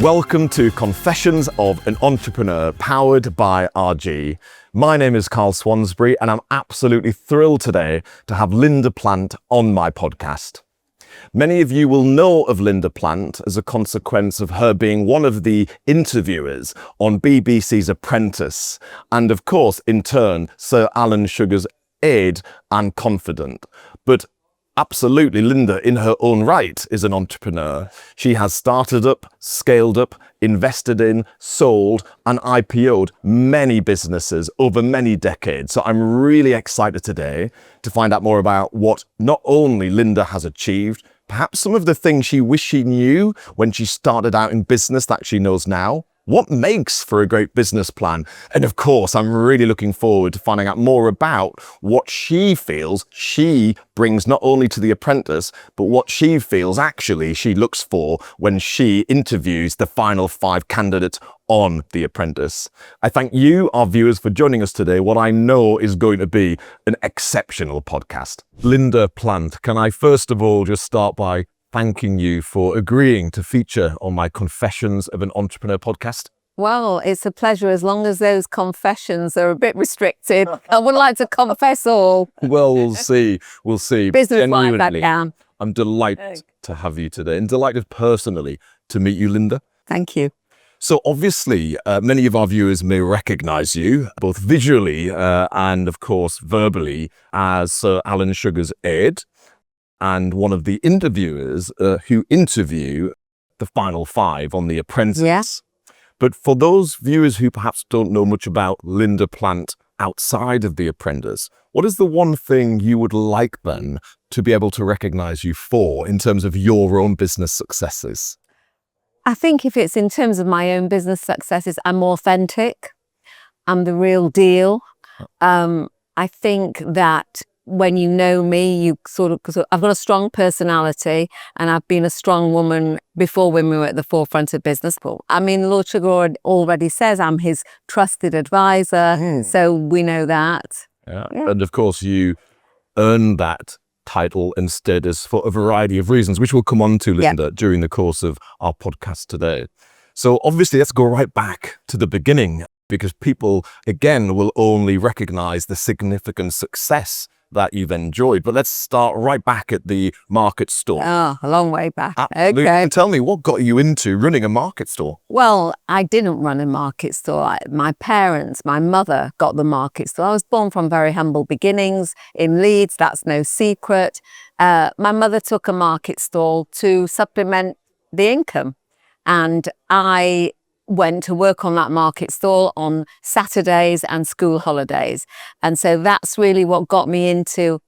Welcome to Confessions of an Entrepreneur, powered by RG. My name is Carl Swansbury, and I'm absolutely thrilled today to have Linda Plant on my podcast. Many of you will know of Linda Plant as a consequence of her being one of the interviewers on BBC's Apprentice, and of course, in turn, Sir Alan Sugar's aide and confidant. But absolutely, Linda, in her own right, is an entrepreneur. She has started up, scaled up, invested in, sold, and IPO'd many businesses over many decades. So I'm really excited today to find out more about what not only Linda has achieved, perhaps some of the things she wished she knew when she started out in business that she knows now. What makes for a great business plan? And of course, I'm really looking forward to finding out more about what she feels she brings not only to The Apprentice, but what she feels actually she looks for when she interviews the final 5 candidates on The Apprentice. I thank you, our viewers, for joining us today, what I know is going to be an exceptional podcast. Linda Plant, can I first of all just start by thanking you for agreeing to feature on my Confessions of an Entrepreneur podcast? Well, it's a pleasure as long as those confessions are a bit restricted. I would like to confess all. Well, we'll see. We'll see. Business-like, that can. I'm delighted to have you today, and delighted personally to meet you, Linda. Thank you. So obviously, many of our viewers may recognize you, both visually and, of course, verbally, as Sir Alan Sugar's aide, and one of the interviewers who interview the final 5 on The Apprentice. Yes. But for those viewers who perhaps don't know much about Linda Plant outside of The Apprentice, what is the one thing you would like them to be able to recognize you for in terms of your own business successes? I think if it's in terms of my own business successes, I'm authentic. I'm the real deal. I think that when you know me, I've got a strong personality, and I've been a strong woman before when we were at the forefront of business. I mean, Lord Sugar already says I'm his trusted advisor, so we know that. Yeah. And of course, you earned that title and status for a variety of reasons, which we'll come on to, Linda, during the course of our podcast today. So obviously, let's go right back to the beginning, because people, again, will only recognize the significant success that you've enjoyed. But let's start right back at the market stall. Oh, a long way back. Absolutely. Okay. Tell me, what got you into running a market stall? Well, I didn't run a market stall. My parents, my mother got the market stall. I was born from very humble beginnings in Leeds. That's no secret. My mother took a market stall to supplement the income. And I went to work on that market stall on Saturdays and school holidays. And so that's really what got me into,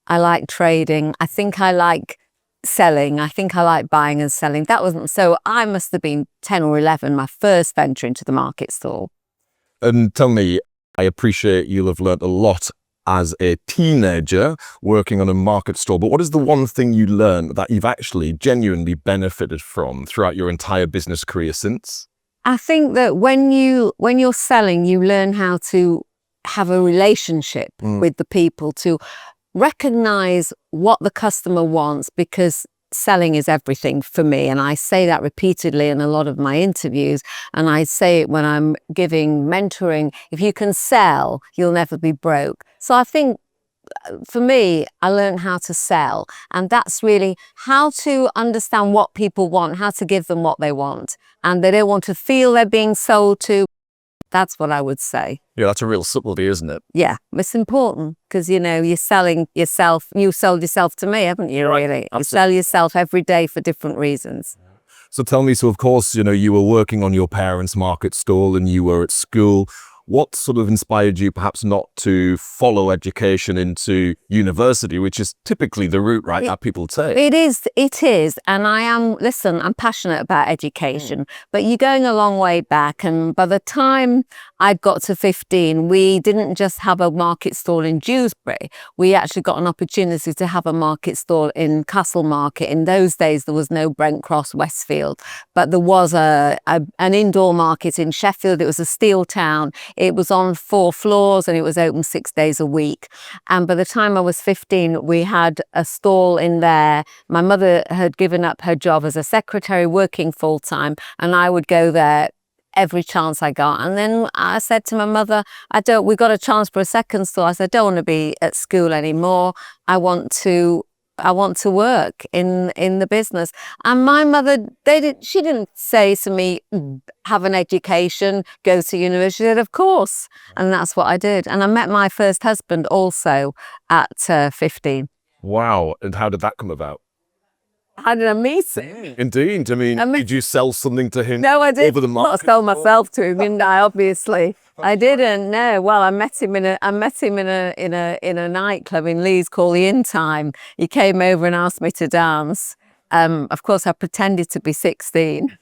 I like trading. I think I like selling. I think I like buying and selling. So I must have been 10 or 11, my first venture into the market stall. And tell me, I appreciate you'll have learned a lot as a teenager working on a market stall, but what is the one thing you learned that you've actually genuinely benefited from throughout your entire business career since? I think that when you're selling, you learn how to have a relationship with the people, to recognize what the customer wants, because selling is everything for me. And I say that repeatedly in a lot of my interviews. And I say it when I'm giving mentoring: if you can sell, you'll never be broke. So I think for me, I learned how to sell, and that's really how to understand what people want, how to give them what they want, and they don't want to feel they're being sold to. That's what I would say. Yeah, that's a real subtlety, isn't it? Yeah, it's important, because, you're selling yourself. You sold yourself to me, haven't you, really? You sell yourself every day for different reasons. So tell me, so of course, you were working on your parents' market stall and you were at school. What sort of inspired you perhaps not to follow education into university, which is typically the route, right, that people take? It is. And I'm passionate about education, but you're going a long way back. And by the time I got to 15, we didn't just have a market stall in Dewsbury. We actually got an opportunity to have a market stall in Castlemarket. In those days, there was no Brent Cross, Westfield, but there was an indoor market in Sheffield. It was a steel town. It was on 4 floors and it was open 6 days a week. And by the time I was 15, we had a stall in there. My mother had given up her job as a secretary, working full time, and I would go there every chance I got. And then I said to my mother, we got a chance for a second stall. I said, I don't want to be at school anymore. I want to work in the business. And my mother, she didn't say to me, have an education, go to university. She said, of course. And that's what I did. And I met my first husband also at 15. Wow. And how did that come about? How did I meet him? Indeed. I mean, did you sell something to him? No, I didn't. Over the market? I sold myself to him, didn't I? Obviously, I didn't. No. Well, I met him in a nightclub in Leeds called the In Time. He came over and asked me to dance. Of course, I pretended to be 16,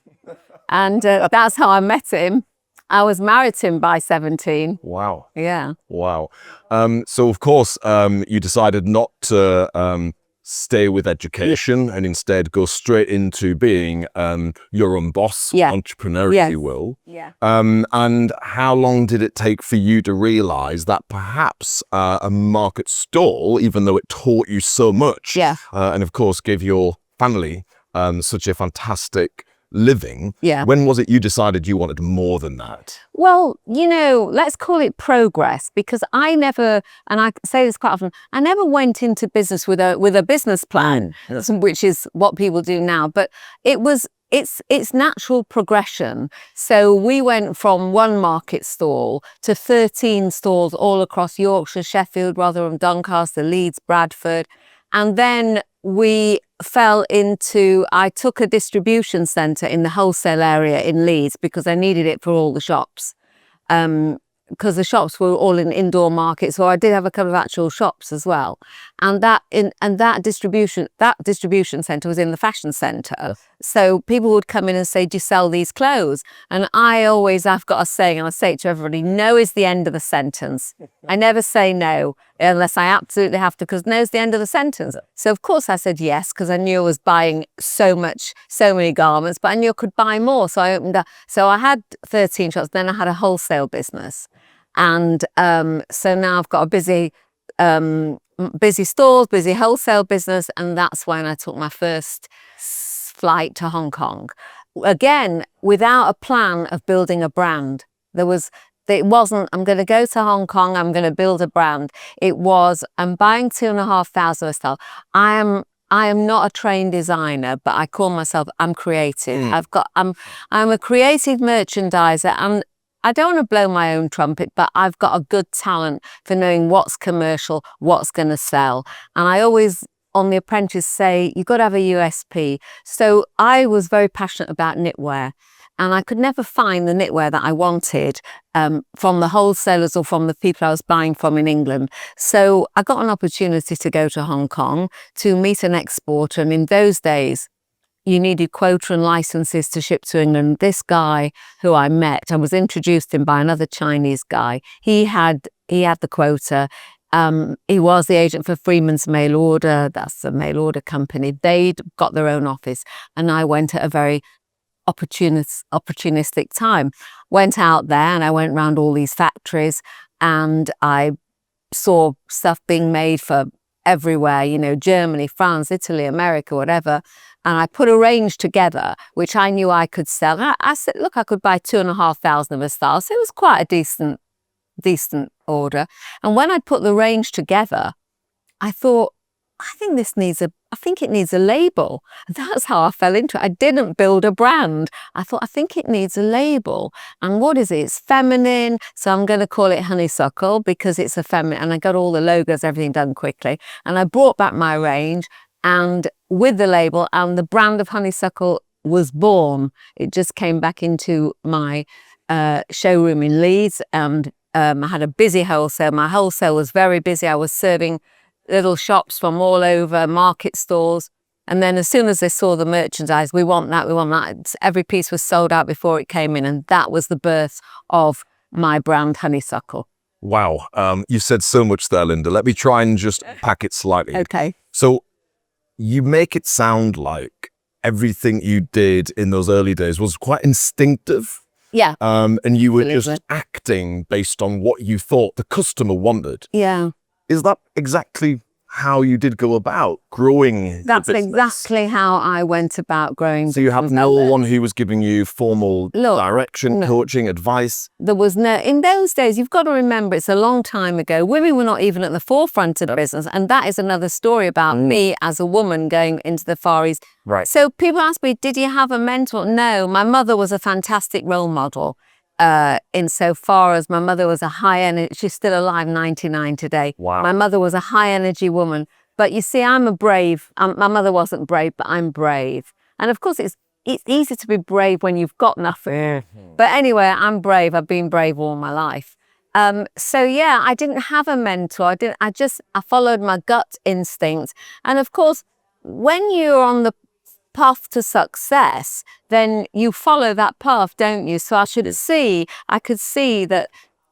and that's how I met him. I was married to him by 17. Wow. Yeah. Wow. So of course, you decided not to stay with education and instead go straight into being your own boss, entrepreneur, if you will. Yeah. And how long did it take for you to realize that perhaps a market stall, even though it taught you so much, and of course gave your family such a fantastic living, when was it you decided you wanted more than that? Well, let's call it progress, because I never, and I say this quite often, I never went into business with a business plan, which is what people do now, but it's natural progression. So we went from 1 market stall to 13 stalls all across Yorkshire, Sheffield, Rotherham, Doncaster, Leeds, Bradford, and then I took a distribution centre in the wholesale area in Leeds because I needed it for all the shops. Because the shops were all in indoor markets, so I did have a couple of actual shops as well. And that distribution centre was in the fashion centre. So people would come in and say, do you sell these clothes? And I've got a saying, and I say it to everybody, no is the end of the sentence. I never say no unless I absolutely have to, because no is the end of the sentence. So of course I said yes, because I knew I was buying so many garments, but I knew I could buy more. So I opened up. So I had 13 shops, then I had a wholesale business. And so now I've got a busy stores, busy wholesale business, and that's when I took my first flight to Hong Kong. Again, without a plan of building a brand. It wasn't, I'm going to go to Hong Kong, I'm going to build a brand. It was, I'm buying 2,500 style. I am not a trained designer, but I call myself, I'm creative. I'm a creative merchandiser, and I don't want to blow my own trumpet, but I've got a good talent for knowing what's commercial, what's going to sell. And I always, on The Apprentice, say, you've got to have a USP. So I was very passionate about knitwear, and I could never find the knitwear that I wanted from the wholesalers or from the people I was buying from in England. So I got an opportunity to go to Hong Kong to meet an exporter. And in those days, you needed quota and licenses to ship to England. This guy who I met, I was introduced to him by another Chinese guy. He had the quota. He was the agent for Freeman's Mail Order. That's the mail order company. They'd got their own office, and I went at a very opportunistic time. Went out there and I went around all these factories, and I saw stuff being made for everywhere, Germany, France, Italy, America, whatever. And I put a range together, which I knew I could sell. And I said, look, I could buy 2,500 of a style. So it was quite a decent order. And when I put the range together, I thought, I think it needs a label. That's how I fell into it. I didn't build a brand. I thought, I think it needs a label. And what is it? It's feminine. So I'm going to call it Honeysuckle because it's a feminine. And I got all the logos, everything done quickly. And I brought back my range, and with the label, and the brand of Honeysuckle was born. It just came back into my showroom in Leeds, and I had a busy wholesale. My wholesale was very busy. I was serving little shops from all over, market stalls. And then as soon as they saw the merchandise, we want that. Every piece was sold out before it came in. And that was the birth of my brand, Honeysuckle. Wow. You said so much there, Linda. Let me try and just pack it slightly. Okay. So you make it sound like everything you did in those early days was quite instinctive. Yeah. And you were just Deliberate. acting based on what you thought the customer wanted. Yeah. Is that exactly how you did go about growing That's the business? exactly how I went about growing. So you had no one who was giving you formal Look, direction, no. coaching, advice? There was no, in those days, you've got to remember, it's a long time ago. Women were not even at the forefront of the business. And that is another story about me as a woman going into the Far East. Right. So people ask me, did you have a mentor? No, my mother was a fantastic role model. Insofar as my mother was a high energy, she's still alive, 99 today. Wow. My mother was a high energy woman. But you see, I'm a brave, my mother wasn't brave, but I'm brave. And of course, it's easy to be brave when you've got nothing. But anyway, I'm brave. I've been brave all my life. So yeah, I didn't have a mentor. I followed my gut instinct. And of course, when you're on the path to success, then you follow that path, don't you? So I could see that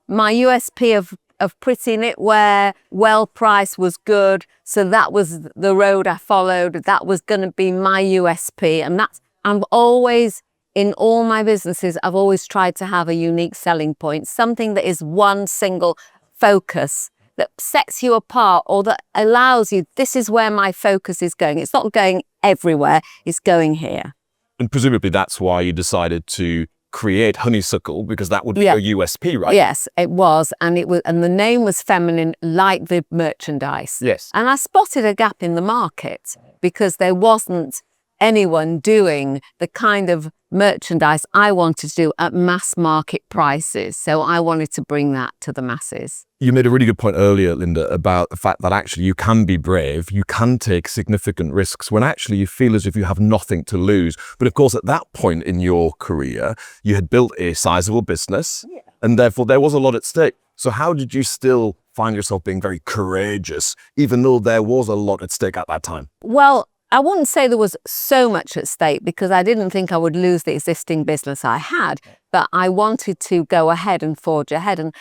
my USP of pretty knitwear, well priced, was good. So that was the road I followed. That was going to be my USP. And I'm always, in all my businesses, I've always tried to have a unique selling point, something that is one single focus that sets you apart, or that allows you, this is where my focus is going. It's not going everywhere, it's going here. And presumably that's why you decided to create Honeysuckle, because that would be your USP, right? Yes, it was. And the name was feminine, like the merchandise. Yes. And I spotted a gap in the market because there wasn't anyone doing the kind of merchandise I wanted to do at mass market prices. So I wanted to bring that to the masses. You made a really good point earlier, Linda, about the fact that actually you can be brave, you can take significant risks when actually you feel as if you have nothing to lose. But of course, at that point in your career, you had built a sizable business, and therefore there was a lot at stake. So how did you still find yourself being very courageous, even though there was a lot at stake at that time? Well, I wouldn't say there was so much at stake, because I didn't think I would lose the existing business I had, but I wanted to go ahead and forge ahead. And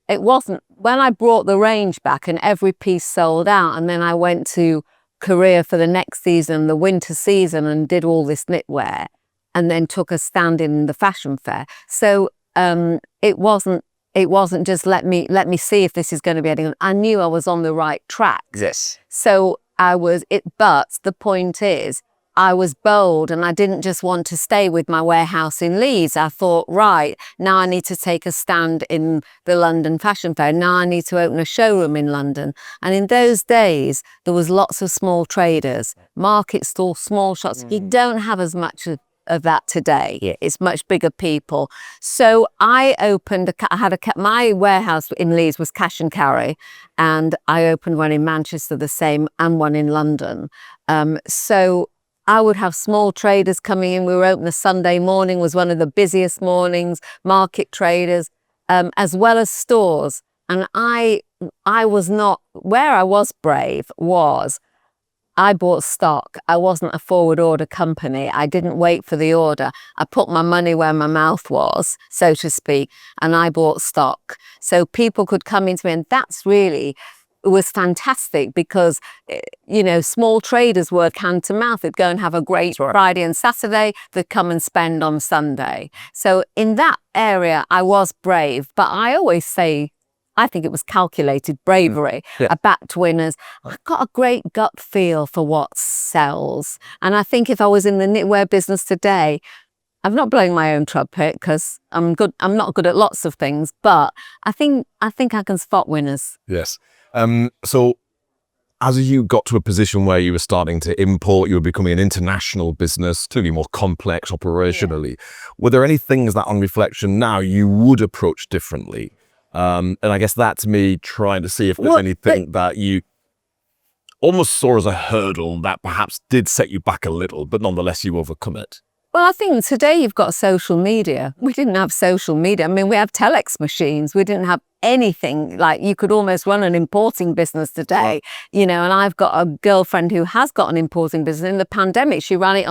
it wasn't, when I brought the range back and every piece sold out, and then I went to Korea for the next season, the winter season, and did all this knitwear, and then took a stand in the fashion fair. So it wasn't just let me see if this is going to be anything. I knew I was on the right track. Yes. So but the point is, I was bold, and I didn't just want to stay with my warehouse in Leeds. I thought, right, now I need to take a stand in the London Fashion Fair. Now I need to open a showroom in London. And in those days, there was lots of small traders, market stalls, small shops. You don't have as much of that today. It's much bigger people. So I opened, my warehouse in Leeds was cash and carry, and I opened one in Manchester, the same, and one in London. So I would have small traders coming in. We were open a Sunday morning, was one of the busiest mornings, market traders, as well as stores. And I was not, where I was brave was, I bought stock. I wasn't a forward order company. I didn't wait for the order. I put my money where my mouth was, so to speak, and I bought stock. So people could come into me, and it was fantastic, because, small traders work hand to mouth. They'd go and have a great Friday and Saturday. They'd come and spend on Sunday. So in that area, I was brave, but I always say, I think it was calculated bravery. I backed winners. I got a great gut feel for what sells. And I think if I was in the knitwear business today, I'm not blowing my own trumpet, because I'm not good at lots of things, but I think I can spot winners. Yes. So as you got to a position where you were starting to import, you were becoming an international business, clearly more complex operationally. Were there any things that on reflection now you would approach differently? And I guess that's me trying to see if there's anything that you almost saw as a hurdle that perhaps did set you back a little, but nonetheless you overcome it. Well, I think today you've got social media. We didn't have social media. I mean, we have telex machines. We didn't have anything. Like, you could almost run an importing business today, and I've got a girlfriend who has got an importing business. In the pandemic, she ran it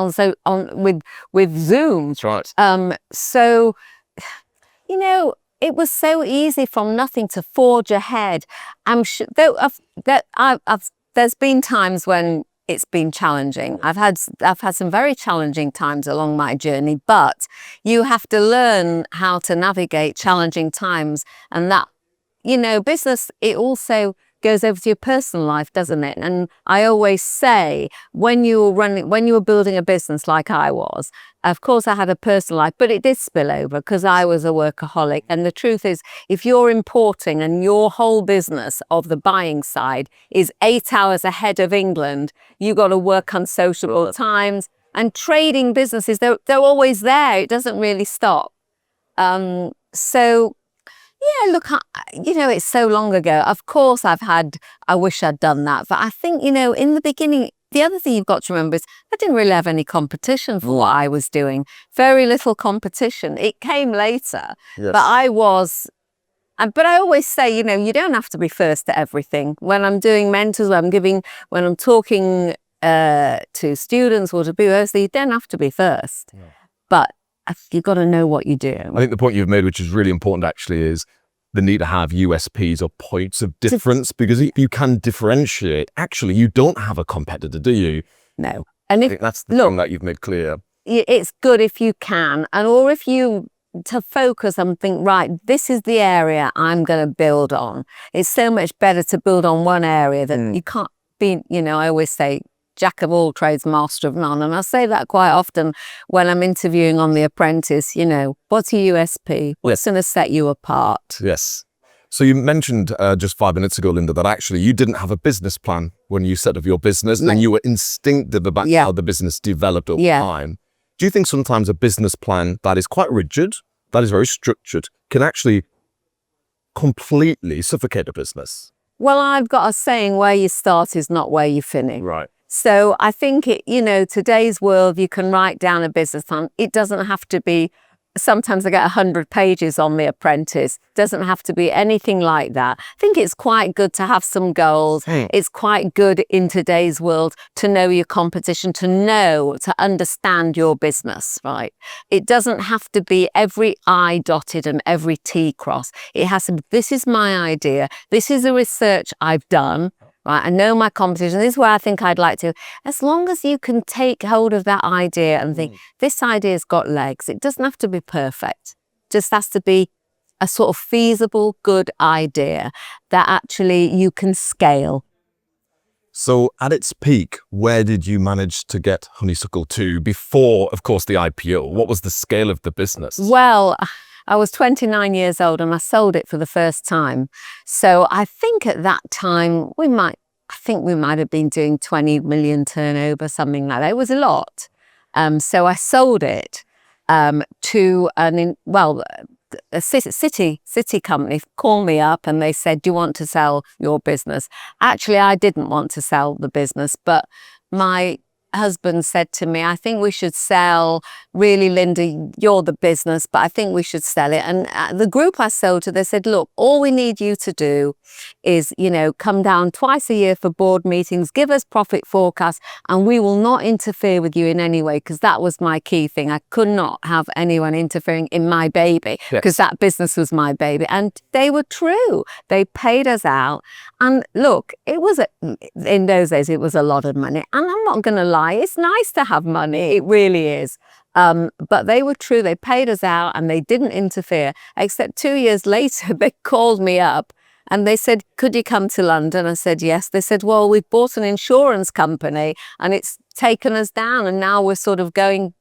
with Zoom. That's right. So, it was so easy from nothing to forge ahead. I'm sure there's been times when it's been challenging. I've had some very challenging times along my journey, but you have to learn how to navigate challenging times, and that, you know, business, it also goes over to your personal life, doesn't it? And I always say, when you were building a business like I was, of course I had a personal life, but it did spill over because I was a workaholic. And the truth is, if you're importing and your whole business of the buying side is 8 hours ahead of England, you got to work on social times, and trading businesses, they're always there. It doesn't really stop. So yeah, look, you know, it's so long ago. Of course, I wish I'd done that. But I think, you know, in the beginning, the other thing you've got to remember is I didn't really have any competition for what I was doing. Very little competition. It came later. Yes. But I always say, you know, you don't have to be first at everything. When I'm doing mentors, when I'm talking to students or to people, you don't have to be first. Yeah. But you've got to know what you do. I think the point you've made, which is really important actually, is the need to have USPs or points of difference, because if you can differentiate, actually you don't have a competitor, do you? No. And I think that's the thing that you've made clear. It's good if you can, or if you to focus and think, right, this is the area I'm going to build on. It's so much better to build on one area that you can't be, you know, I always say, jack of all trades, master of none. And I say that quite often when I'm interviewing on The Apprentice, you know, what's your USP? What's going to set you apart? Yes. So you mentioned just 5 minutes ago, Linda, that actually you didn't have a business plan when you set up your business, and you were instinctive about how the business developed over time. Do you think sometimes a business plan that is quite rigid, that is very structured, can actually completely suffocate a business? Well, I've got a saying, where you start is not where you finish. Right. So I think, you know, today's world, you can write down a business plan. It doesn't have to be, sometimes I get 100 pages on The Apprentice. It doesn't have to be anything like that. I think it's quite good to have some goals. It's quite good in today's world to know your competition, to understand your business, right? It doesn't have to be every I dotted and every T crossed. It has to be, this is my idea. This is the research I've done. Right, I know my competition. This is where I think I'd like to. As long as you can take hold of that idea and think, this idea's got legs. It doesn't have to be perfect. It just has to be a sort of feasible, good idea that actually you can scale. So at its peak, where did you manage to get Honeysuckle to before, of course, the IPO? What was the scale of the business? Well, I was 29 years old and I sold it for the first time. So I think at that time we might have been doing 20 million turnover, something like that. It was a lot. So I sold it to a city company called me up and they said, do you want to sell your business? Actually, I didn't want to sell the business, but my husband said to me, I think we should sell. Really, Linda, you're the business, but I think we should sell it. And the group I sold to, they said, look, all we need you to do is, you know, come down twice a year for board meetings, give us profit forecasts, and we will not interfere with you in any way, because that was my key thing. I could not have anyone interfering in my baby, because that business was my baby. And they were true. They paid us out. And look, it was, in those days, it was a lot of money. And I'm not going to lie, it's nice to have money. It really is. But they were true. They paid us out and they didn't interfere, except 2 years later, they called me up and they said, could you come to London? I said, yes. They said, well, we've bought an insurance company and it's taken us down and now we're sort of going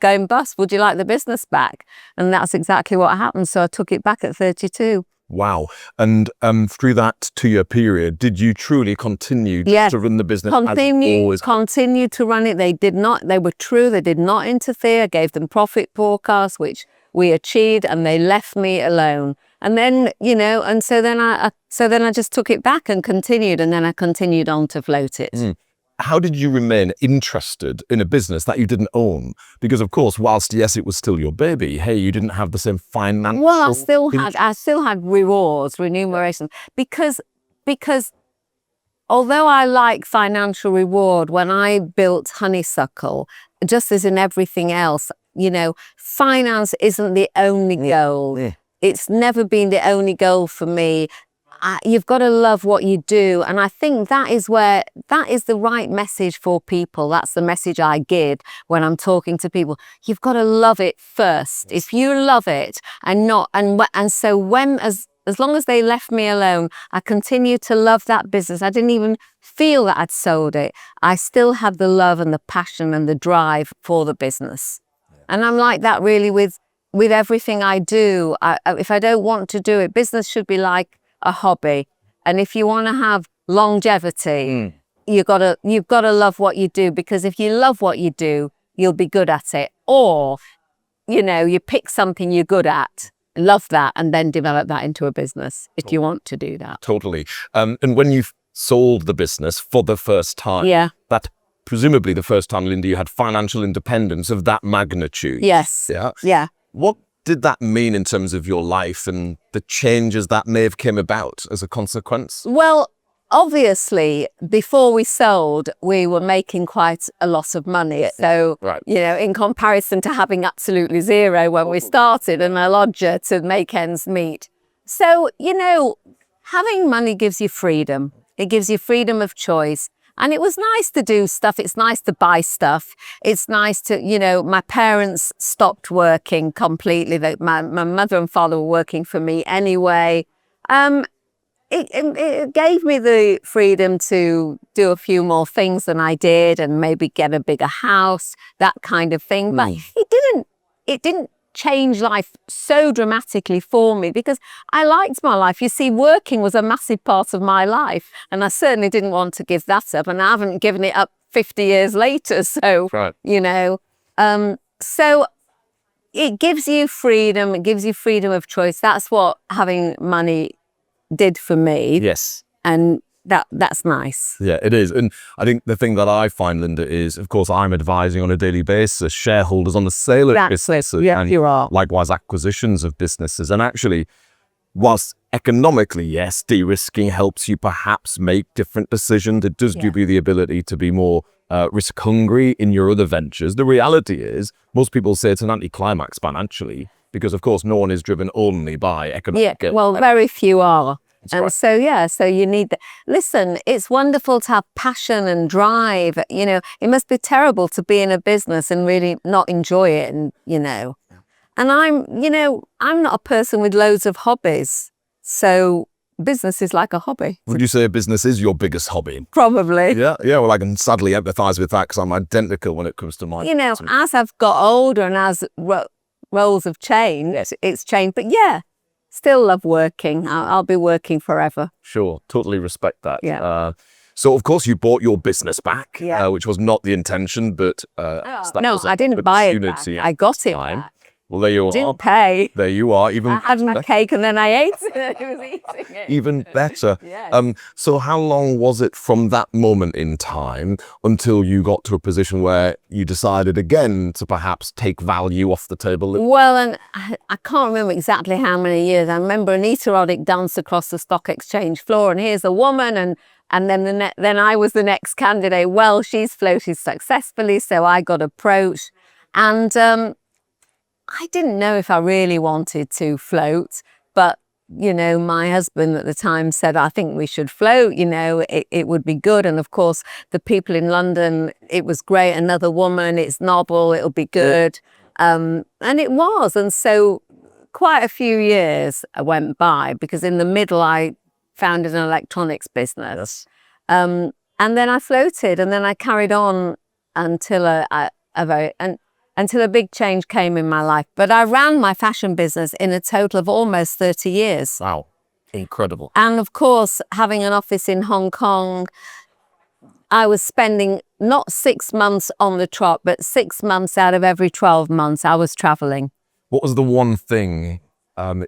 bust. Would you like the business back? And that's exactly what happened. So I took it back at 32. Wow. And through that 2-year period, did you truly continue to run the business Continued to run it. They were true. They did not interfere. I gave them profit forecasts, which we achieved, and they left me alone. And then, you know, and so then I just took it back and continued, and then I continued on to float it. How did you remain interested in a business that you didn't own? Because of course, whilst yes, it was still your baby, hey, you didn't have the same financial... Well, I still had remuneration, because although I like financial reward, when I built Honeysuckle, just as in everything else, you know, finance isn't the only goal. It's never been the only goal for me. you've got to love what you do. And I think that is the right message for people. That's the message I give when I'm talking to people. You've got to love it first. If you love it as long as they left me alone, I continued to love that business. I didn't even feel that I'd sold it. I still had the love and the passion and the drive for the business. And I'm like that really with everything I do. If I don't want to do it, business should be like a hobby. And if you want to have longevity, you've got to love what you do, because if you love what you do, you'll be good at it. Or, you pick something you're good at, love that, and then develop that into a business if you want to do that. Totally. And when you sold the business for the first time, that presumably the first time, Linda, you had financial independence of that magnitude. Yes. Yeah. Yeah. What did that mean in terms of your life and the changes that may have come about as a consequence? Well, obviously, before we sold, we were making quite a lot of money. So, Right. in comparison to having absolutely zero when we started and a lodger to make ends meet. So, having money gives you freedom. It gives you freedom of choice. And it was nice to do stuff. It's nice to buy stuff. It's nice to, my parents stopped working completely. My mother and father were working for me anyway. It gave me the freedom to do a few more things than I did and maybe get a bigger house, that kind of thing. But it didn't change life so dramatically for me, because I liked my life. You see, working was a massive part of my life, and I certainly didn't want to give that up, and I haven't given it up 50 years later. So, so it gives you freedom. It gives you freedom of choice. That's what having money did for me. Yes. And that's nice. Yeah, it is. And I think the thing that I find, Linda, is, of course, I'm advising on a daily basis shareholders on the sale of businesses, yeah, and you are. likewise acquisitions of businesses. And actually, whilst economically, yes, de-risking helps you perhaps make different decisions, it does give you the ability to be more risk hungry in your other ventures. The reality is, most people say it's an anticlimax financially, because of course no one is driven only by economic. Yeah, well, very few are. And right. so you need listen, it's wonderful to have passion and drive. It must be terrible to be in a business and really not enjoy it. And, and I'm not a person with loads of hobbies. So business is like a hobby. Would you say business is your biggest hobby? Probably. Yeah. Well, I can sadly empathize with that, because I'm identical when it comes to mine. As I've got older and as roles have changed, it's changed. But still love working. I'll be working forever. Sure, totally respect that. Yeah. So, of course, you bought your business back, which was not the intention, but... no, I didn't buy it back. I got it back. Well, there you are. Didn't pay. There you are. I had my cake and then I ate it. I was eating it. Even better. Yeah. So how long was it from that moment in time until you got to a position where you decided again to perhaps take value off the table? Well, and I can't remember exactly how many years. I remember Anita Roddick danced across the stock exchange floor, and here's a woman, and then then I was the next candidate. Well, she's floated successfully, so I got approached, and I didn't know if I really wanted to float, but my husband at the time said, I think we should float, it would be good. And of course, the people in London, it was great. Another woman, it's novel, it'll be good. And it was. And so quite a few years went by, because in the middle, I founded an electronics business. And then I floated, and then I carried on until until a big change came in my life. But I ran my fashion business in a total of almost 30 years. Wow. Incredible. And of course, having an office in Hong Kong, I was spending not 6 months on the trot, but 6 months out of every 12 months, I was traveling. What was the one thing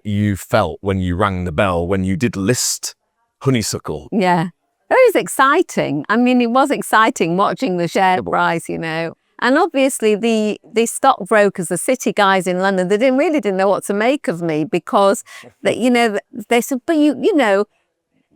you felt when you rang the bell, when you did list Honeysuckle? Yeah, it was exciting. I mean, it was exciting watching the share price, And obviously the stockbrokers, the city guys in London, they didn't know what to make of me, because they said, but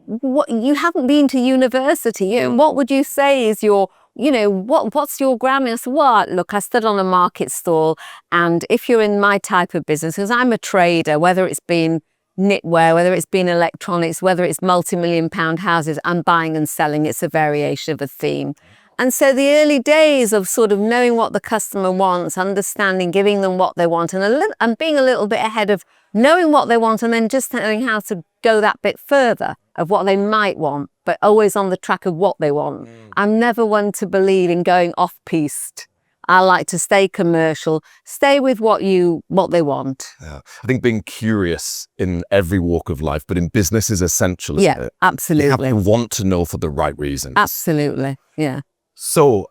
what, you haven't been to university. What would you say is your, what's your grammar? I said, well, look, I stood on a market stall, and if you're in my type of business, because I'm a trader, whether it's been knitwear, whether it's been electronics, whether it's multi-million pound houses, I'm buying and selling. It's a variation of a theme. And so the early days of sort of knowing what the customer wants, understanding, giving them what they want, and being a little bit ahead of knowing what they want, and then just knowing how to go that bit further of what they might want, but always on the track of what they want. I'm never one to believe in going off-piste. I like to stay commercial, stay with what they want. Yeah. I think being curious in every walk of life, but in business is essential. Isn't it? Absolutely. You have to want to know for the right reasons. Absolutely, yeah. So,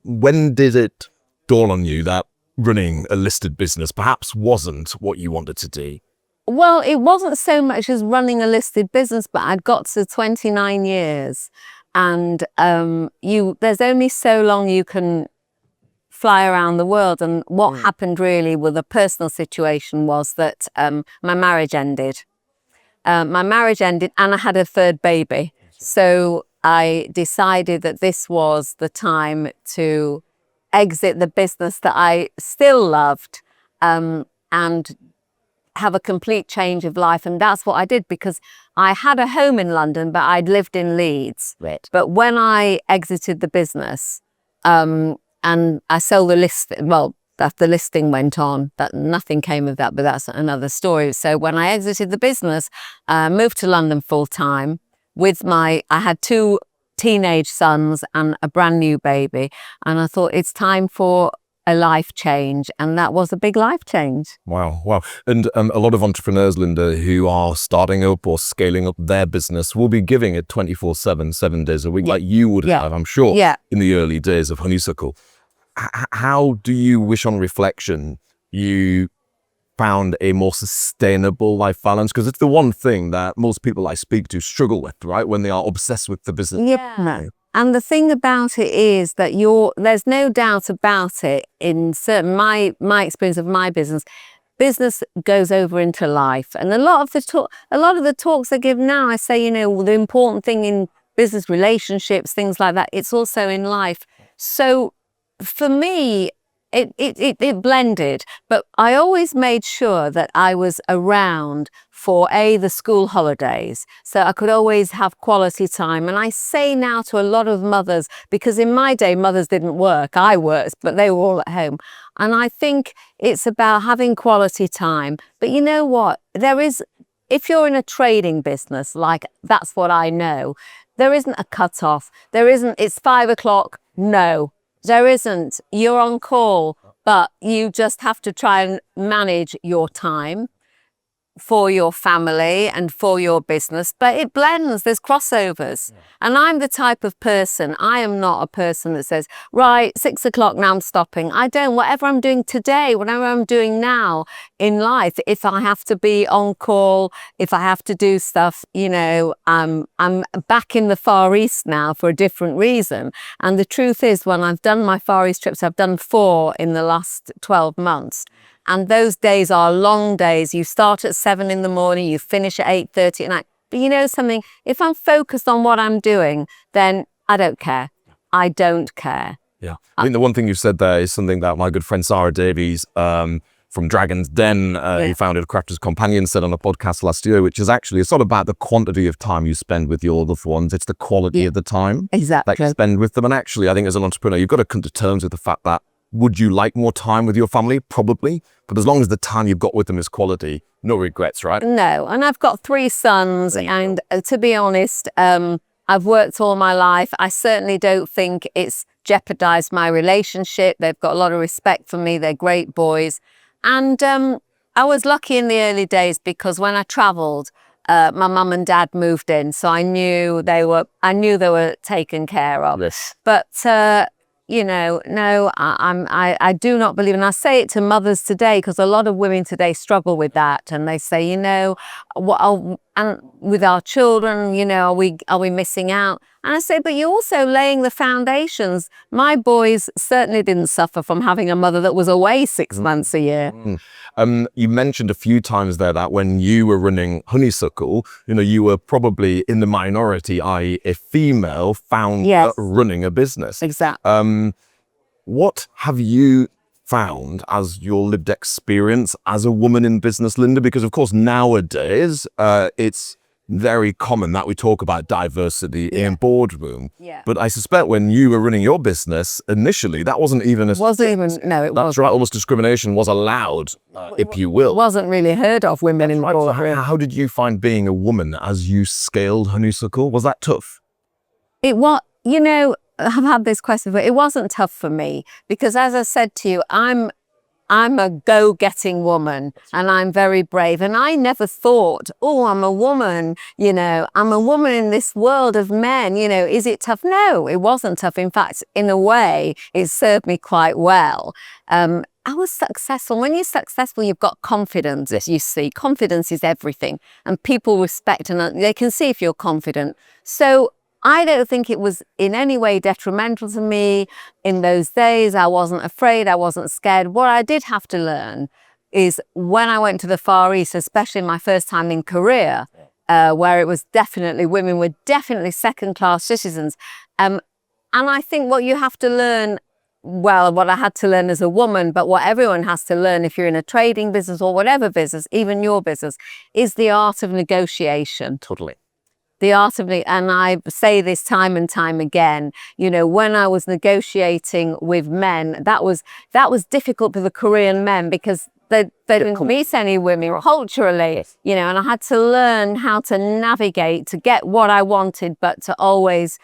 when did it dawn on you that running a listed business perhaps wasn't what you wanted to do? Well, it wasn't so much as running a listed business, but I'd got to 29 years, and there's only so long you can fly around the world. And what happened really with a personal situation was that my marriage ended. And I had a third baby. So I decided that this was the time to exit the business that I still loved, and have a complete change of life. And that's what I did, because I had a home in London, but I'd lived in Leeds. Right. But when I exited the business, and I sold the list, well, that the listing went on, that nothing came of that, but that's another story. So when I exited the business, moved to London full time with I had 2 teenage sons and a brand new baby. And I thought it's time for a life change. And that was a big life change. Wow. And a lot of entrepreneurs, Linda, who are starting up or scaling up their business will be giving it 24/7, 7 days a week, like you would have, I'm sure, in the early days of Honeysuckle. How do you wish on reflection you found a more sustainable life balance? Because it's the one thing that most people I speak to struggle with, right? When they are obsessed with the business. Yeah. And the thing about it is that there's no doubt about it, in certain my experience of my business goes over into life. And a lot of the talks I give now, I say, the important thing in business, relationships, things like that, it's also in life. So for me, it blended, but I always made sure that I was around for the school holidays, so I could always have quality time. And I say now to a lot of mothers, because in my day mothers didn't work, I worked, but they were all at home. And I think it's about having quality time. But you know what, if you're in a trading business, like that's what I know, there isn't a cut-off. It's 5 o'clock, no. There isn't. You're on call, but you just have to try and manage your time for your family and for your business. But it blends, there's crossovers. And I'm the type of person, I am not a person that says, right, 6 o'clock, now I'm stopping. I don't. Whatever I'm doing today, whatever I'm doing now in life, if I have to be on call, if I have to do stuff, I'm back in the Far East now for a different reason. And the truth is, when I've done my Far East trips, I've done 4 in the last 12 months. And those days are long days. You start at 7 in the morning, you finish at 8:30 at night. But you know something, if I'm focused on what I'm doing, then I don't care. I don't care. Yeah. I think the one thing you said there is something that my good friend Sarah Davies from Dragon's Den, who founded Crafters Companion, said on a podcast last year, which is actually, it's not about the quantity of time you spend with your loved ones, it's the quality of the time that you spend with them. And actually, I think as an entrepreneur, you've got to come to terms with the fact that, would you like more time with your family? Probably. But as long as the time you've got with them is quality, no regrets, right? No. And I've got 3 sons. And to be honest, I've worked all my life. I certainly don't think it's jeopardized my relationship. They've got a lot of respect for me. They're great boys. And I was lucky in the early days, because when I traveled, my mum and dad moved in. So I knew they were taken care of. Yes. But no, I do not believe, and I say it to mothers today, because a lot of women today struggle with that, and they say, and with our children, are we missing out? And I say, but you're also laying the foundations. My boys certainly didn't suffer from having a mother that was away 6 months a year. You mentioned a few times there that when you were running Honeysuckle, you were probably in the minority, i.e. a female found running a business. Exactly. What have you found as your lived experience as a woman in business, Linda? Because of course nowadays it's very common that we talk about diversity in boardroom. Yeah. But I suspect when you were running your business initially, that wasn't even No, it that's wasn't. right. Almost discrimination was allowed, if you will. It wasn't really heard of women in Right, so boardroom. how did you find being a woman as you scaled Honeysuckle? Was that tough? It was, I've had this question, but it wasn't tough for me because, as I said to you, I'm a go-getting woman and I'm very brave. And I never thought, oh, I'm a woman, I'm a woman in this world of men, is it tough? No, it wasn't tough. In fact, in a way, it served me quite well. I was successful. When you're successful, you've got confidence, as you see. Confidence is everything. And people respect and they can see if you're confident. So I don't think it was in any way detrimental to me. In those days, I wasn't afraid, I wasn't scared. What I did have to learn is when I went to the Far East, especially my first time in Korea, where it was definitely, women were definitely second-class citizens. And I think what you have to learn, well, what I had to learn as a woman, but what everyone has to learn if you're in a trading business or whatever business, even your business, is the art of negotiation. Totally. The art of it, and I say this time and time again, when I was negotiating with men, that was difficult for the Korean men because they didn't meet any women culturally, and I had to learn how to navigate to get what I wanted, but to always,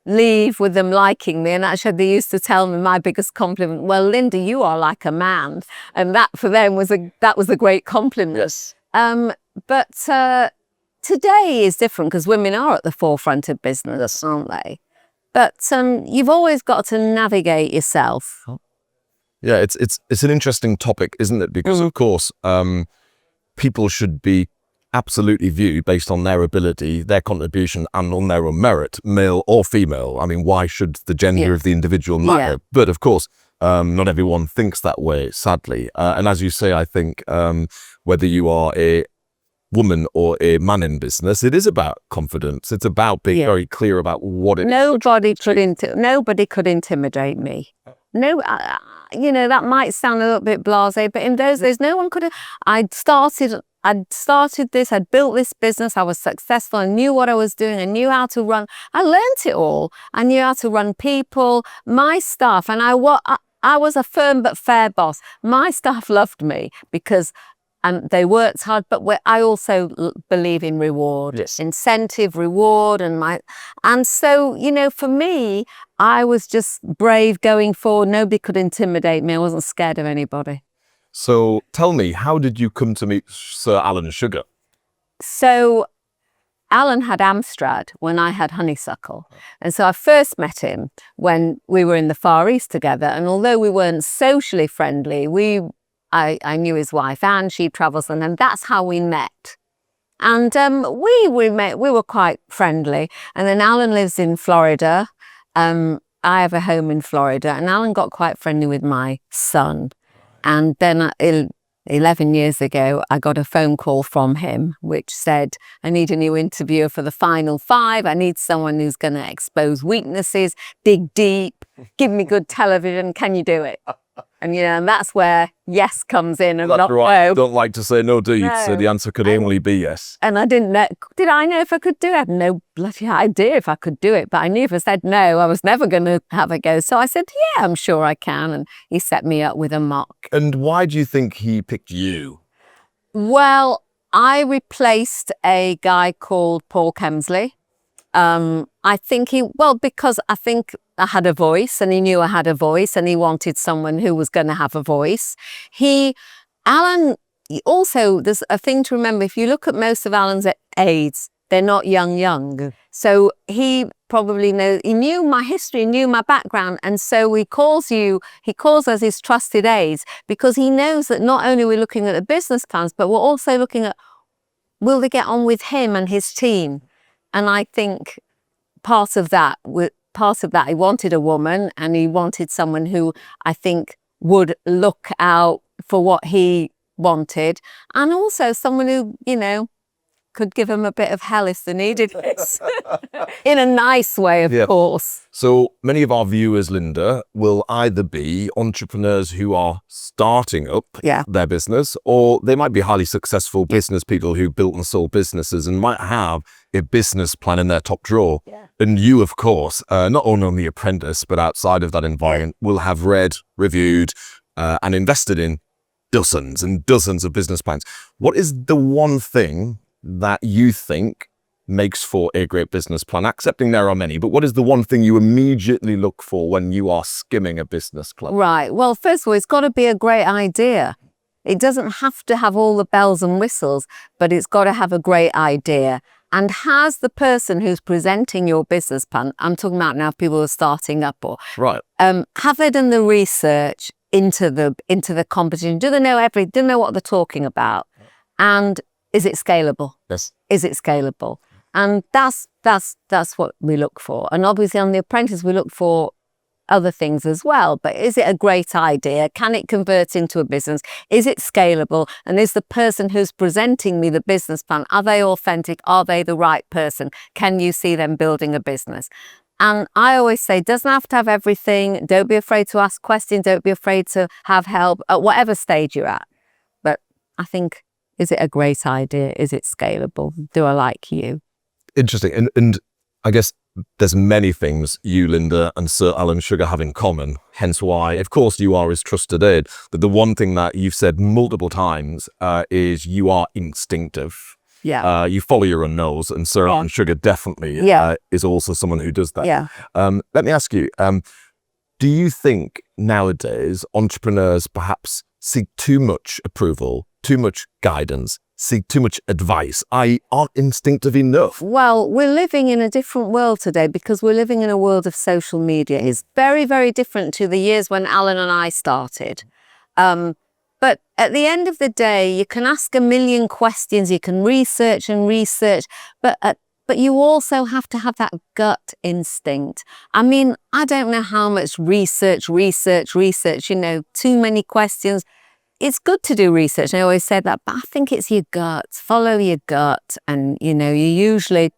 leave with them liking me. And actually they used to tell me my biggest compliment, well, Linda, you are like a man. And that for them was a great compliment. Yes. But today is different because women are at the forefront of business, aren't they? But you've always got to navigate yourself. Yeah, it's an interesting topic, isn't it? Because of course, people should be absolutely viewed based on their ability, their contribution, and on their own merit, male or female. I mean, why should the gender of the individual matter? Yeah. But of course, not everyone thinks that way, sadly. And as you say, I think whether you are a woman or a man in business, it is about confidence. It's about being very clear about what it is. Nobody could intimidate me. No, that might sound a little bit blasé, but in those days, no one could have. I'd started this, I'd built this business, I was successful, I knew what I was doing, I knew how to run, I learnt it all. I knew how to run people, my staff, and I was a firm but fair boss. My staff loved me because they worked hard, but I also believe in reward, incentive, reward, and so, for me, I was just brave going forward. Nobody could intimidate me. I wasn't scared of anybody. So tell me, how did you come to meet Sir Alan Sugar? So Alan had Amstrad when I had Honeysuckle. And so I first met him when we were in the Far East together. And although we weren't socially friendly, I knew his wife Anne, she travels, and that's how we met. And we were quite friendly. And then Alan lives in Florida. I have a home in Florida, and Alan got quite friendly with my son. And then 11 years ago, I got a phone call from him, which said, I need a new interviewer for the Final Five. I need someone who's going to expose weaknesses, dig deep, give me good television. Can you do it? And, and that's where yes comes in and not right. no. Don't like to say no, do you? No. So the answer could only be yes. And I didn't know, did I know if I could do it? I had no bloody idea if I could do it, but I knew if I said no, I was never going to have a go. So I said, yeah, I'm sure I can. And he set me up with a mock. And why do you think he picked you? Well, I replaced a guy called Paul Kemsley. I think because I think I had a voice and he knew I had a voice and he wanted someone who was going to have a voice. Alan, also, there's a thing to remember. If you look at most of Alan's aides, they're not young. So he probably he knew my history, knew my background. And so he calls us his trusted aides because he knows that not only we're looking at the business plans, but we're also looking at, will they get on with him and his team? And I think part of that, he wanted a woman and he wanted someone who I think would look out for what he wanted. And also someone who, could give them a bit of hell if they needed it. In a nice way, of course. So many of our viewers, Linda, will either be entrepreneurs who are starting up their business, or they might be highly successful business people who built and sold businesses and might have a business plan in their top drawer. And you, of course, not only on The Apprentice, but outside of that environment, will have read, reviewed, and invested in dozens and dozens of business plans. What is the one thing that you think makes for a great business plan? Accepting there are many, but what is the one thing you immediately look for when you are skimming a business plan? Right. Well, first of all, it's got to be a great idea. It doesn't have to have all the bells and whistles, but it's got to have a great idea. And has the person who's presenting your business plan, I'm talking about now people who are starting up, or have they done the research into the competition? Do they know do they know what they're talking about? And is it scalable? Yes. Is it scalable? And that's what we look for. And obviously on The Apprentice, we look for other things as well. But is it a great idea? Can it convert into a business? Is it scalable? And is the person who's presenting me the business plan, are they authentic? Are they the right person? Can you see them building a business? And I always say, doesn't have to have everything. Don't be afraid to ask questions. Don't be afraid to have help at whatever stage you're at. But I think, is it a great idea? Is it scalable? Do I like you? Interesting. And I guess there's many things you, Linda, and Sir Alan Sugar have in common. Hence why, of course, you are his trusted aide. But the one thing that you've said multiple times is you are instinctive. You follow your own nose, and Sir Alan Sugar definitely is also someone who does that. Let me ask you, do you think nowadays entrepreneurs perhaps seek too much approval, too much guidance, seek too much advice, i.e. aren't instinctive enough? Well, we're living in a different world today because we're living in a world of social media. It's very, very different to the years when Alan and I started. But at the end of the day, you can ask a million questions, you can research and research, but you also have to have that gut instinct. I mean, I don't know how much research, too many questions. It's good to do research, I always say that, but I think it's your gut. Follow your gut, and you're usually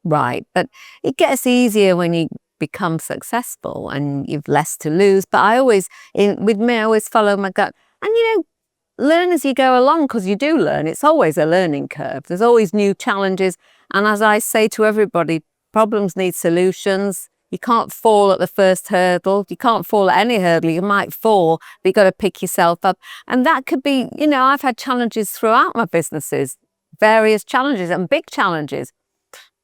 right. But it gets easier when you become successful and you've less to lose. But I always follow my gut, and learn as you go along, because you do learn. It's always a learning curve. There's always new challenges, and as I say to everybody, problems need solutions. You can't fall at the first hurdle. You can't fall at any hurdle. You might fall, but you've got to pick yourself up. And that could be, I've had challenges throughout my businesses, various challenges and big challenges.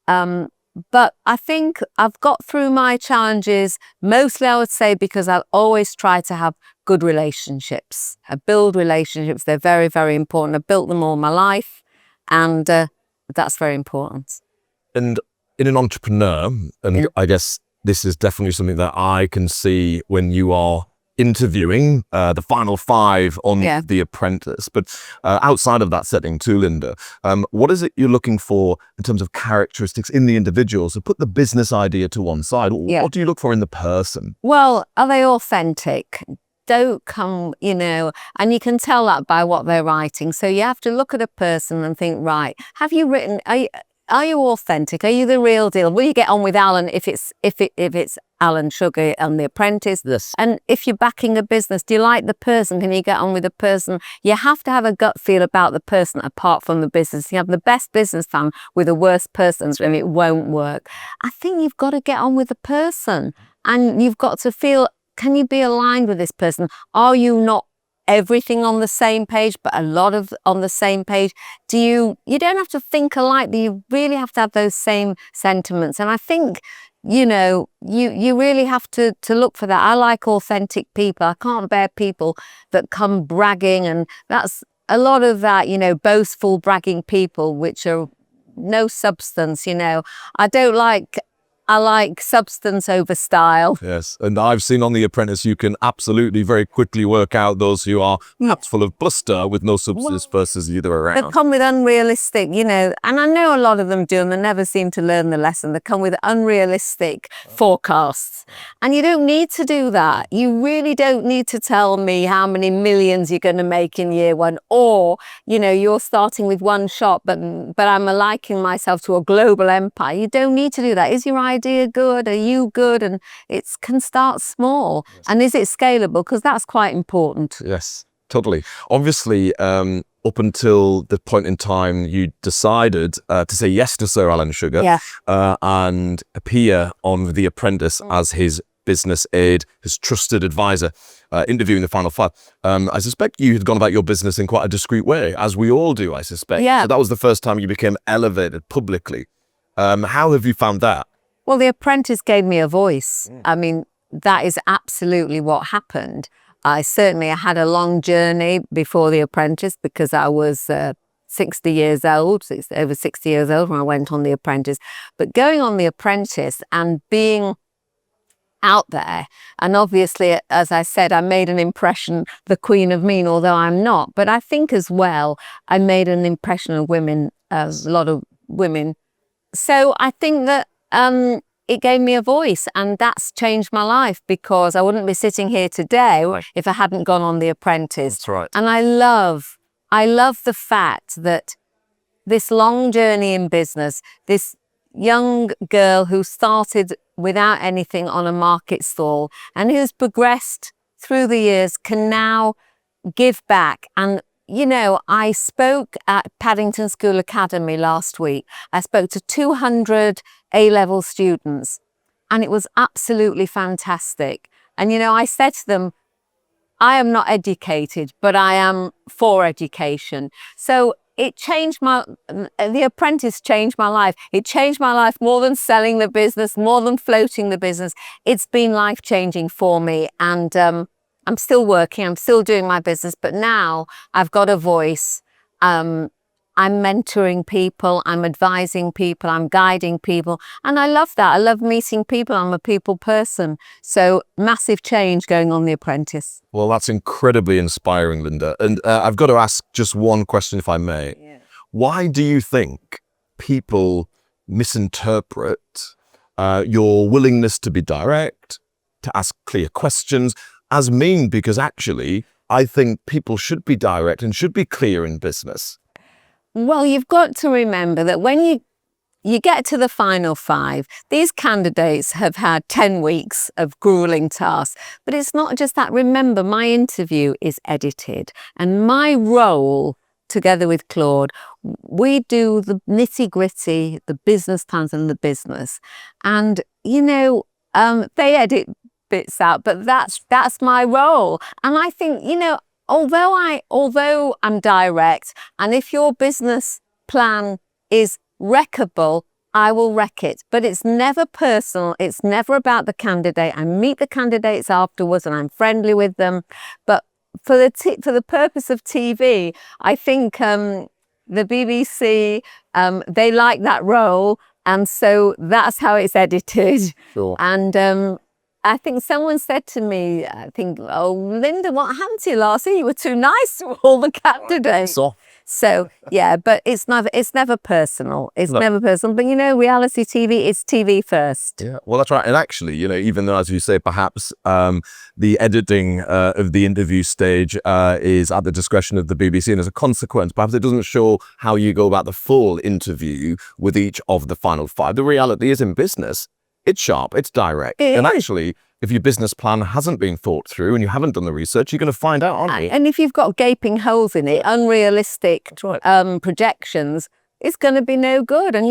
But I think I've got through my challenges, mostly I would say because I always try to have good relationships. I build relationships. They're very, very important. I've built them all my life, and that's very important. And in an entrepreneur, and I guess this is definitely something that I can see when you are interviewing the final five on The Apprentice. But outside of that setting too, Linda, what is it you're looking for in terms of characteristics in the individual? So put the business idea to one side. What do you look for in the person? Well, are they authentic? Don't come, and you can tell that by what they're writing. So you have to look at a person and think, right, have you written, are you authentic? Are you the real deal? Will you get on with Alan if it's Alan Sugar and The Apprentice? Yes. And if you're backing a business, do you like the person? Can you get on with the person? You have to have a gut feel about the person apart from the business. You have the best business plan with the worst person, and it won't work. I think you've got to get on with the person, and you've got to feel, can you be aligned with this person? Are you not everything on the same page, but a lot of on the same page? You don't have to think alike, but you really have to have those same sentiments. And I think, you really have to look for that. I like authentic people. I can't bear people that come bragging, and that's a lot of that, boastful bragging people, which are no substance, I don't like I like substance over style. Yes, and I've seen on The Apprentice you can absolutely very quickly work out those who are perhaps full of bluster with no substance versus the other They around. come with unrealistic, and I know a lot of them do, and they never seem to learn the lesson. They come with unrealistic forecasts. And you don't need to do that. You really don't need to tell me how many millions you're going to make in year one, or, you're starting with one shop, but I'm likening myself to a global empire. You don't need to do that. Is your idea good? Are you good? And it can start small. Yes. And is it scalable? Because that's quite important. Yes, totally. Obviously, up until the point in time you decided to say yes to Sir Alan Sugar, yeah. And appear on The Apprentice as his business aide, his trusted advisor, interviewing the final five. I suspect you had gone about your business in quite a discreet way, as we all do, I suspect. Yeah. So that was the first time you became elevated publicly. How have you found that? Well, The Apprentice gave me a voice. I mean, that is absolutely what happened. I certainly had a long journey before The Apprentice because I was 60 years old, over 60 years old when I went on The Apprentice. But going on The Apprentice and being out there, and obviously, as I said, I made an impression, the Queen of Mean, although I'm not. But I think as well, I made an impression of women, a lot of women. So I think that it gave me a voice, and that's changed my life, because I wouldn't be sitting here today if I hadn't gone on The Apprentice. That's right. And I love the fact that this long journey in business, this young girl who started without anything on a market stall and who's progressed through the years can now give back. And I spoke at Paddington School Academy last week. I spoke to 200 A-level students, and it was absolutely fantastic. And, I said to them, I am not educated, but I am for education. So it changed The Apprentice changed my life. It changed my life more than selling the business, more than floating the business. It's been life-changing for me. And, I'm still working, I'm still doing my business, but now I've got a voice. I'm mentoring people, I'm advising people, I'm guiding people. And I love that. I love meeting people. I'm a people person. So massive change going on The Apprentice. Well, that's incredibly inspiring, Linda. And I've got to ask just one question, if I may. Yeah. Why do you think people misinterpret your willingness to be direct, to ask clear questions, as mean? Because actually, I think people should be direct and should be clear in business. Well, you've got to remember that when you get to the final five, these candidates have had 10 weeks of grueling tasks. But it's not just that. Remember, my interview is edited, and my role, together with Claude, we do the nitty-gritty, the business plans and the business. And, they edit bits out, but that's my role. And I think, although I'm direct, and if your business plan is wreckable, I will wreck it. But it's never personal. It's never about the candidate. I meet the candidates afterwards and I'm friendly with them. But for the purpose of TV, I think the BBC, they like that role. And so that's how it's edited. Sure. And I think someone said to me, oh, Linda, what happened to you last year? You were too nice to all the candidates. So yeah, but it's never personal. It's never personal. But reality TV is TV first. Yeah, well, that's right. And actually, even though, as you say, perhaps the editing of the interview stage is at the discretion of the BBC, and as a consequence, perhaps it doesn't show how you go about the full interview with each of the final five. The reality is, in business, it's sharp, it's direct. And actually, if your business plan hasn't been thought through and you haven't done the research, you're going to find out, aren't you? And if you've got gaping holes in it, unrealistic projections, it's going to be no good. And,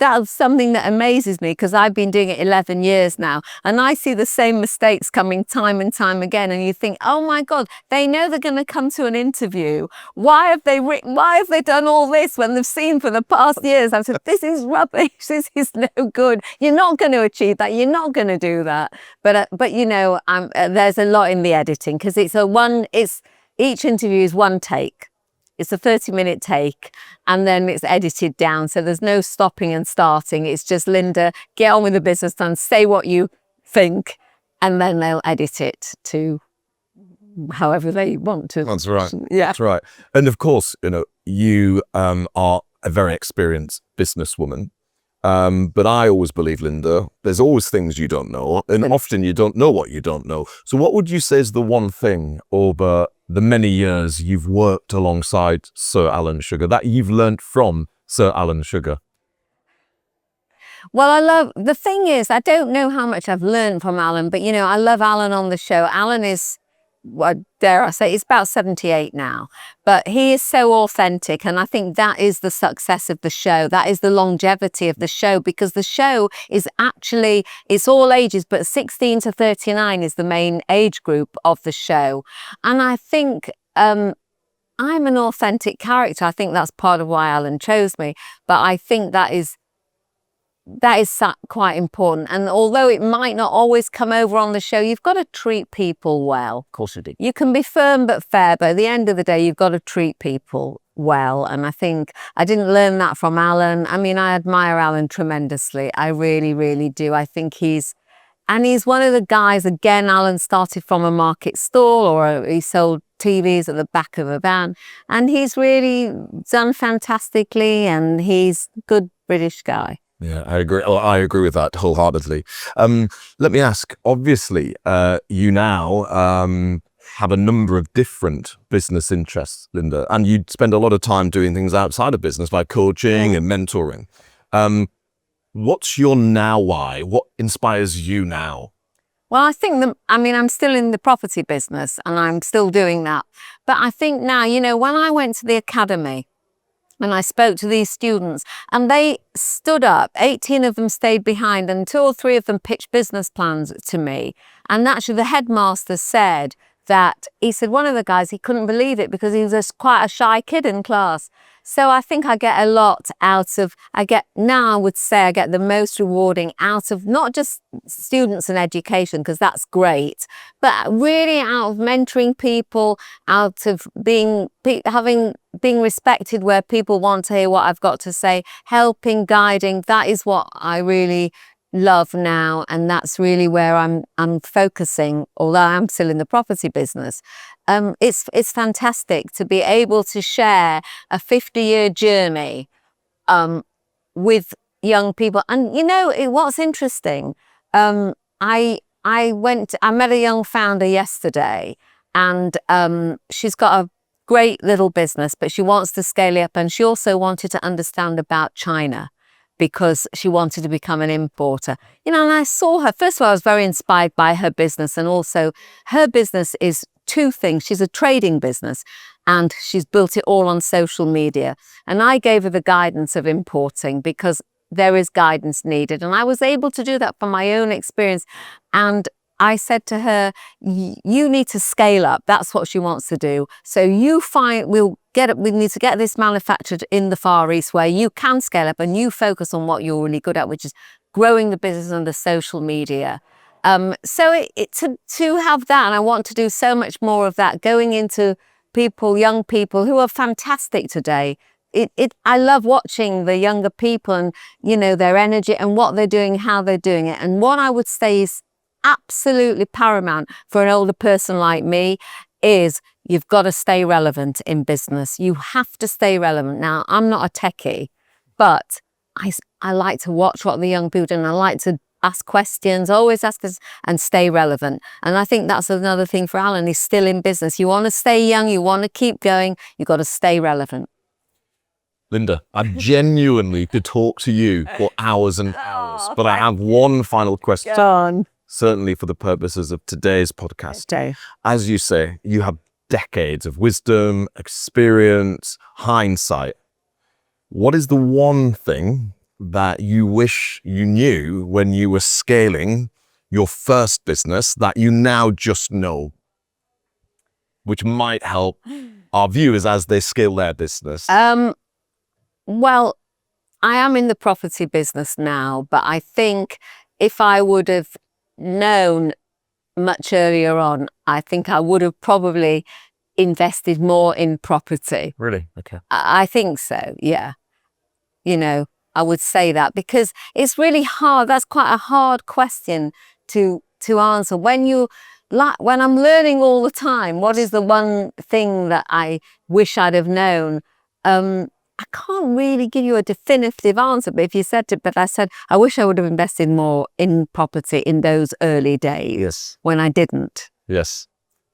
that's something that amazes me, because I've been doing it 11 years now, and I see the same mistakes coming time and time again. And you think, oh my God, they know they're going to come to an interview. Why have they done all this when they've seen for the past years? I've said, this is rubbish. This is no good. You're not going to achieve that. You're not going to do that. But there's a lot in the editing, because each interview is one take. It's a 30-minute take, and then it's edited down. So there's no stopping and starting. It's just, Linda, get on with the business and say what you think, and then they'll edit it to however they want to. That's right. Yeah. That's right. And of course, you are a very experienced businesswoman. But I always believe, Linda, there's always things you don't know, and often you don't know what you don't know. So what would you say is the one thing over the many years you've worked alongside Sir Alan Sugar that you've learnt from Sir Alan Sugar? Well, the thing is, I don't know how much I've learned from Alan, but I love Alan on the show. Alan is, what dare I say, he's about 78 now, but he is so authentic, and I think that is the success of the show. That is the longevity of the show, because the show is actually, it's all ages, but 16 to 39 is the main age group of the show. And I think I'm an authentic character. I think that's part of why Alan chose me, but I think that is quite important. And although it might not always come over on the show, you've got to treat people well. Of course you do. You can be firm but fair, but at the end of the day, you've got to treat people well. And I think I didn't learn that from Alan. I mean, I admire Alan tremendously. I really, really do. I think he's one of the guys, again, Alan started from a market stall, or he sold TVs at the back of a van, and he's really done fantastically, and he's a good British guy. Yeah, I agree. I agree with that wholeheartedly. Let me ask, obviously, you now have a number of different business interests, Linda, and you spend a lot of time doing things outside of business, like coaching and mentoring. What's your now why? What inspires you now? Well, I think I'm still in the property business, and I'm still doing that. But I think now, when I went to the academy, and I spoke to these students, and they stood up, 18 of them stayed behind, and 2 or 3 of them pitched business plans to me. And actually the headmaster said that, he said one of the guys, he couldn't believe it because he was quite a shy kid in class. So I think I get a lot out of, I get the most rewarding out of not just students and education, because that's great, but really out of mentoring people, out of being respected where people want to hear what I've got to say, helping, guiding. That is what I really love now, and that's really where I'm focusing, although I'm still in the property business. It's fantastic to be able to share a 50-year journey with young people. And what's interesting, I met a young founder yesterday, and she's got a great little business, but she wants to scale it up, and she also wanted to understand about China, because she wanted to become an importer. And I saw her, first of all, I was very inspired by her business, and also her business is 2 things. She's a trading business, and she's built it all on social media. And I gave her the guidance of importing, because there is guidance needed. And I was able to do that from my own experience. And I said to her, you need to scale up. That's what she wants to do. So we need to get this manufactured in the Far East where you can scale up, and you focus on what you're really good at, which is growing the business under social media. So to have that, and I want to do so much more of that, going into young people who are fantastic today. I love watching the younger people and, their energy and what they're doing, how they're doing it. And what I would say is absolutely paramount for an older person like me is you've got to stay relevant in business. You have to stay relevant. Now, I'm not a techie, but I like to watch what the young people do, and I like to ask questions, always ask us, and stay relevant. And I think that's another thing for Alan. He's still in business. You want to stay young, you want to keep going, you've got to stay relevant. Linda, I genuinely could talk to you for hours and hours, but I have one final question. John. Certainly for the purposes of today's podcast. Okay. As you say, you have decades of wisdom, experience, hindsight. What is the one thing that you wish you knew when you were scaling your first business that you now just know, which might help our viewers as they scale their business? Well, I am in the property business now, but I think if I would have known much earlier on, I think I would have probably invested more in property. Really? Okay. I think so, yeah. You know, I would say that because it's really hard. That's quite a hard question to answer. When I'm learning all the time, what is the one thing that I wish I'd have known? I can't really give you a definitive answer, but I said, I wish I would have invested more in property in those early days. Yes. When I didn't. Yes.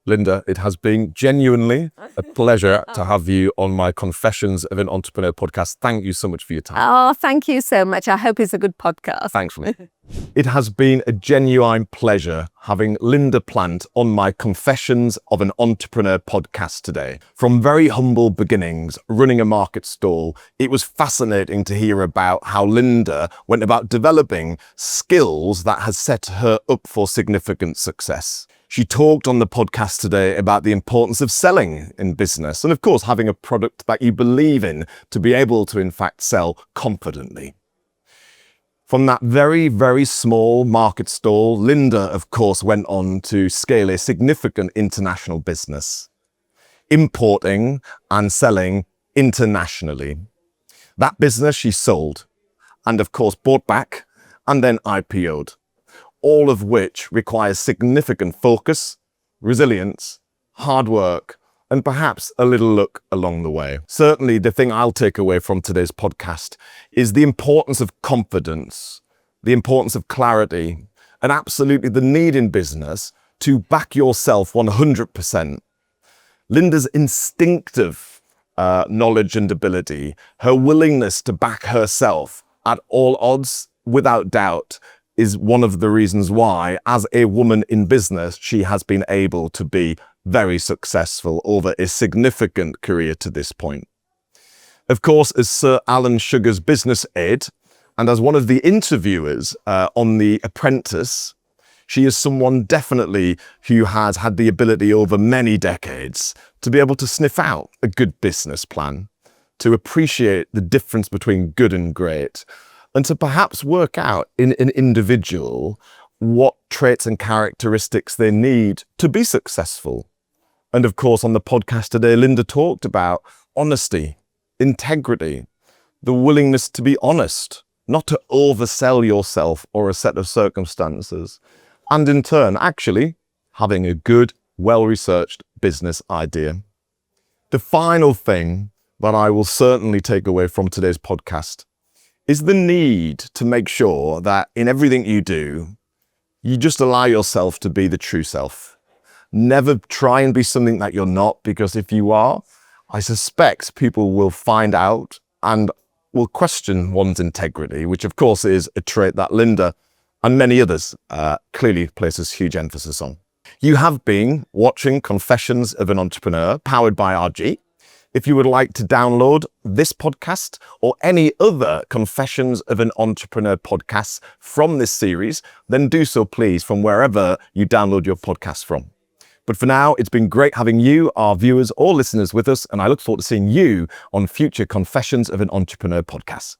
Linda, it has been genuinely a pleasure to have you on my Confessions of an Entrepreneur podcast. Thank you so much for your time. Oh, thank you so much. I hope it's a good podcast. Thanks, Linda. It has been a genuine pleasure having Linda Plant on my Confessions of an Entrepreneur podcast today. From very humble beginnings, running a market stall, it was fascinating to hear about how Linda went about developing skills that has set her up for significant success. She talked on the podcast today about the importance of selling in business and, of course, having a product that you believe in to be able to, in fact, sell confidently. From that very, very small market stall, Linda, of course, went on to scale a significant international business, importing and selling internationally. That business she sold and, of course, bought back and then IPO'd. All of which requires significant focus, resilience, hard work, and perhaps a little luck along the way. Certainly, the thing I'll take away from today's podcast is the importance of confidence, the importance of clarity, and absolutely the need in business to back yourself 100%. Linda's instinctive knowledge and ability, her willingness to back herself at all odds, without doubt, is one of the reasons why, as a woman in business, she has been able to be very successful over a significant career to this point. Of course, as Sir Alan Sugar's business aide, and as one of the interviewers on The Apprentice, she is someone definitely who has had the ability over many decades to be able to sniff out a good business plan, to appreciate the difference between good and great, and to perhaps work out in an individual what traits and characteristics they need to be successful. And of course, on the podcast today, Linda talked about honesty, integrity, the willingness to be honest, not to oversell yourself or a set of circumstances, and in turn, actually having a good, well-researched business idea. The final thing that I will certainly take away from today's podcast is the need to make sure that in everything you do, you just allow yourself to be the true self. Never try and be something that you're not, because if you are, I suspect people will find out and will question one's integrity, which of course is a trait that Linda and many others clearly places huge emphasis on. You have been watching Confessions of an Entrepreneur, powered by RG. If you would like to download this podcast or any other Confessions of an Entrepreneur podcasts from this series, then do so please from wherever you download your podcasts from. But for now, it's been great having you, our viewers or listeners with us, and I look forward to seeing you on future Confessions of an Entrepreneur podcasts.